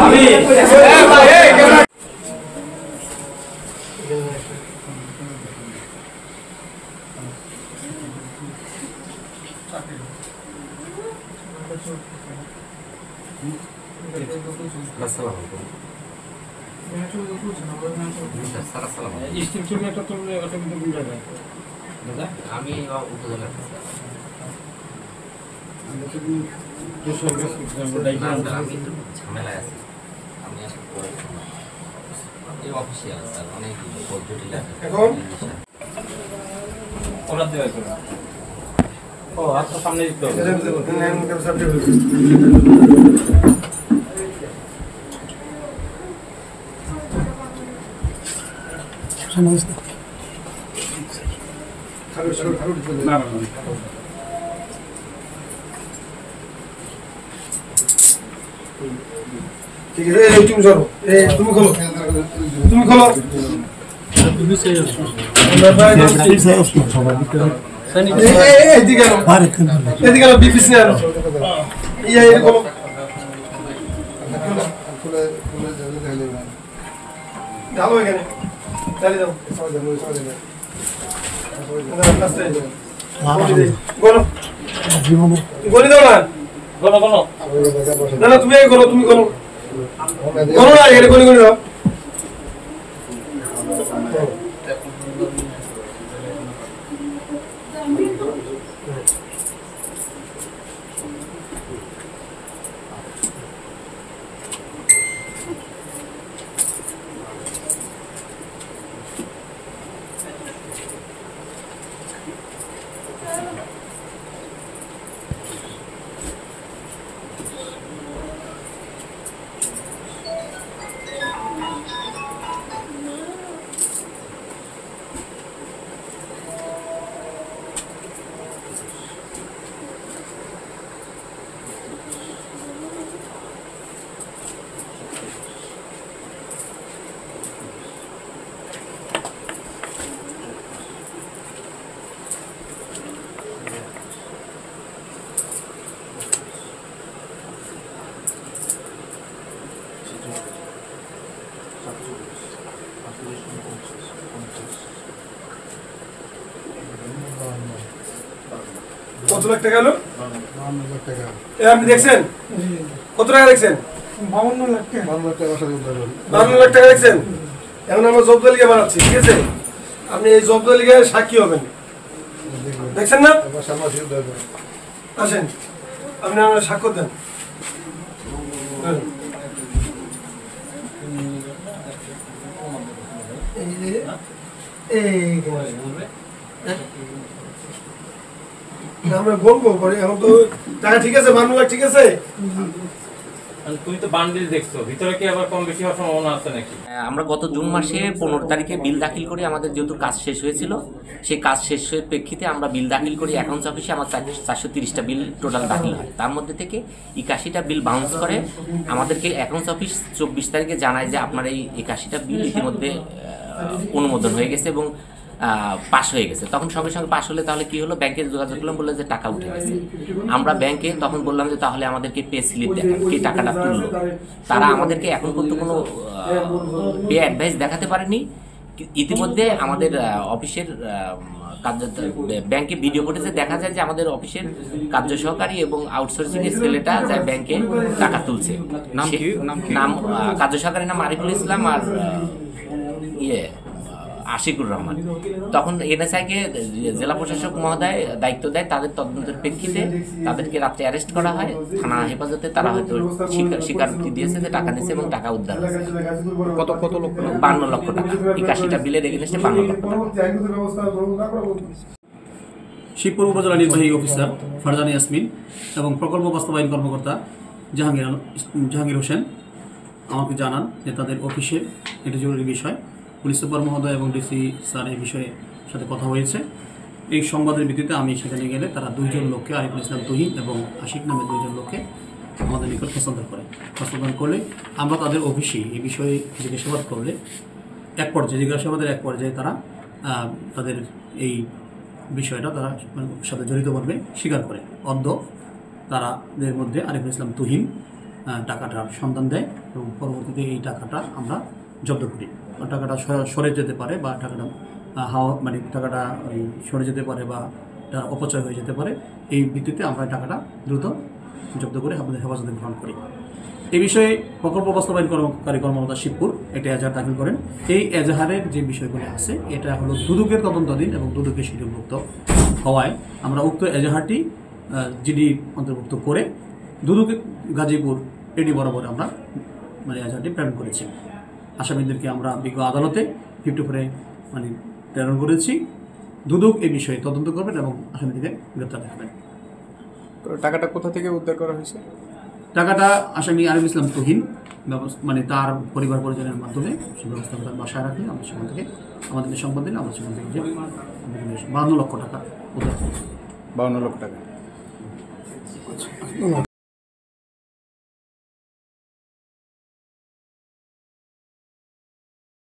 আমি ঝামেলায় আছি। আমি এই অফিসে স্যার অনেক জটিল ও আচ্ছা সামনে ঠিক আছে তুমি চলো তুমি খোলো এদিকে বিপিস নিয়ে আনো খোলো ঢালো এখানে চালিয়ে দাও গলি দাও না তুমি গলো তুমি গলো না এখানে গলি দাও কত লাখ টাকা হলো? 52 লাখ টাকা। আপনি দেখছেন কত টাকা দেখছেন? 52 লাখ টাকা। 52 লাখ টাকা দেখছেন। এখন আমরা জব্দলিকা বানাচ্ছি, ঠিক আছে? আপনি এই জব্দলিকায় সাক্ষী হবেন, দেখছেন না? আসেন আপনি আমার সাক্ষ্য দেন। আমরা বলবো পরে, এখন তো টাকা ঠিক আছে, 52 লাখ ঠিক আছে। তুমি তো বান্ডিল দেখছো, ভিতরে কি আবার কম বেশি হওয়ার সম্ভাবনা আছে নাকি? আমরা গত জুন মাসে 15 তারিখে বিল দাখিল করি। আমাদের যেহেতু কাজ শেষ হয়েছিল, সেই কাজ শেষের প্রেক্ষিতে আমরা বিল দাখিল করি। অ্যাকাউন্টস অফিসে আমার 430টা বিল টোটাল দাখিল হয়। তার মধ্যে থেকে 81টা বিল বাউন্স করে। আমাদেরকে অ্যাকাউন্টস অফিস 24 তারিখে জানায় যে আপনার এই 81টা বিল ইতিমধ্যে অনুমোদন হয়ে গেছে এবং পাস হয়ে গেছে। তখন সঙ্গে সঙ্গে পাস হলে তাহলে কি হলো, ব্যাংকে যোগাযোগ করলাম, বললো যে টাকা উঠে গেছে। আমরা ব্যাংকে তখন বললাম যে তাহলে আমাদেরকে পে স্লিপ দেখান, কি টাকাটা তুললো। তারা আমাদেরকে এখন পর্যন্ত কোনো পে অ্যাডভাইস দেখাতে পারেনি। ইতিমধ্যে আমাদের অফিসের ব্যাংকে ভিডিও ফুটেজে দেখা যায় যে আমাদের অফিসের কার্য সহকারী এবং আউটসোর্সিং এর ছেলেটা যায় ব্যাংকে টাকা তুলছে। নাম কার্য সহকারী নাম আরিফুল ইসলাম আর আশিকুর রহমান। তখন এনএসআইকে জেলা প্রশাসক মহোদয় দায়িত্ব দেয়। তাদের তদন্তের প্রেক্ষিতে তাদেরকে রাত্রে অ্যারেস্ট করা হয় থানা হেফাজতে। তারা হয়তো স্বীকারোক্তি দিয়েছে যে টাকা নিয়েছে এবং টাকা উদ্ধার হয়েছে। কত লক্ষ? 52 লক্ষ টাকা। 81টা বিলের এগেইনস্টে 52 লক্ষ টাকা। শিবপুর উপজেলা নির্বাহী অফিসার ফারজানা ইয়াসমিন এবং প্রকল্প বাস্তবায়ন কর্মকর্তা জাহাঙ্গীর হোসেন আমাকে জানান যে তাদের অফিসে একটি জরুরি বিষয়, পুলিশ সুপার মহোদয় এবং ডিসি স্যার এই বিষয়ে সাথে কথা হয়েছে। এই সংবাদের ভিত্তিতে আমি সেখানে গেলে তারা 2 জন লোককে, আরিফুল ইসলাম তুহিন এবং আশিক নামে 2 জন লোককে আমাদের নিকট হস্তান্তর করলে আমরা তাদের অফিসে এই বিষয়ে জিজ্ঞাসাবাদ করলে জিজ্ঞাসাবাদের এক পর্যায়ে তারা তাদের এই বিষয়টা তারা সাথে জড়িত করবে স্বীকার করে। তাদের মধ্যে আরিফুল ইসলাম তুহিন টাকাটার সন্ধান দেয় এবং পরবর্তীতে এই টাকাটা আমরা জব্দ করি। টাকাটা সরে যেতে পারে বা টাকাটা টাকাটা সরে যেতে পারে বা এটা অপচয় হয়ে যেতে পারে, এই ভিত্তিতে আমরা টাকাটা দ্রুত জব্দ করে আমাদের হেফাজতে গ্রহণ করি। এই বিষয়ে প্রকল্প বাস্তবায়নকারী কর্মকর্তা শিবপুর একটা এজাহার দাখিল করেন। এই এজাহারের যে বিষয়গুলি আছে এটা হলো দুদকের তদন্তাধীন এবং দুদকের শিডিউলভুক্ত হওয়ায় আমরা উক্ত এজাহারটি জিডি অন্তর্ভুক্ত করে দুদক গাজীপুর এডি বরাবর আমরা এজাহারটি প্রেরণ করেছি। আসামিদেরকে আমরা বিজ্ঞ আদালতে 54-এ প্রেরণ করেছি। দুদক এই বিষয়ে তদন্ত করবেন এবং আসামিদেরকে গ্রেপ্তার দেখাবেন। তো টাকাটা কোথা থেকে উদ্ধার করা হয়েছে? টাকাটা আসামি আরিফ ইসলাম তুহিন তার পরিবার পরিজনের মাধ্যমে সে ব্যবস্থা তার বাসায় রাখলে আমরা সেখান থেকে আমাদেরকে সংবাদ দিলে আমরা সেখান থেকে 52 লক্ষ টাকা উদ্ধার করি। 52 লক্ষ টাকা।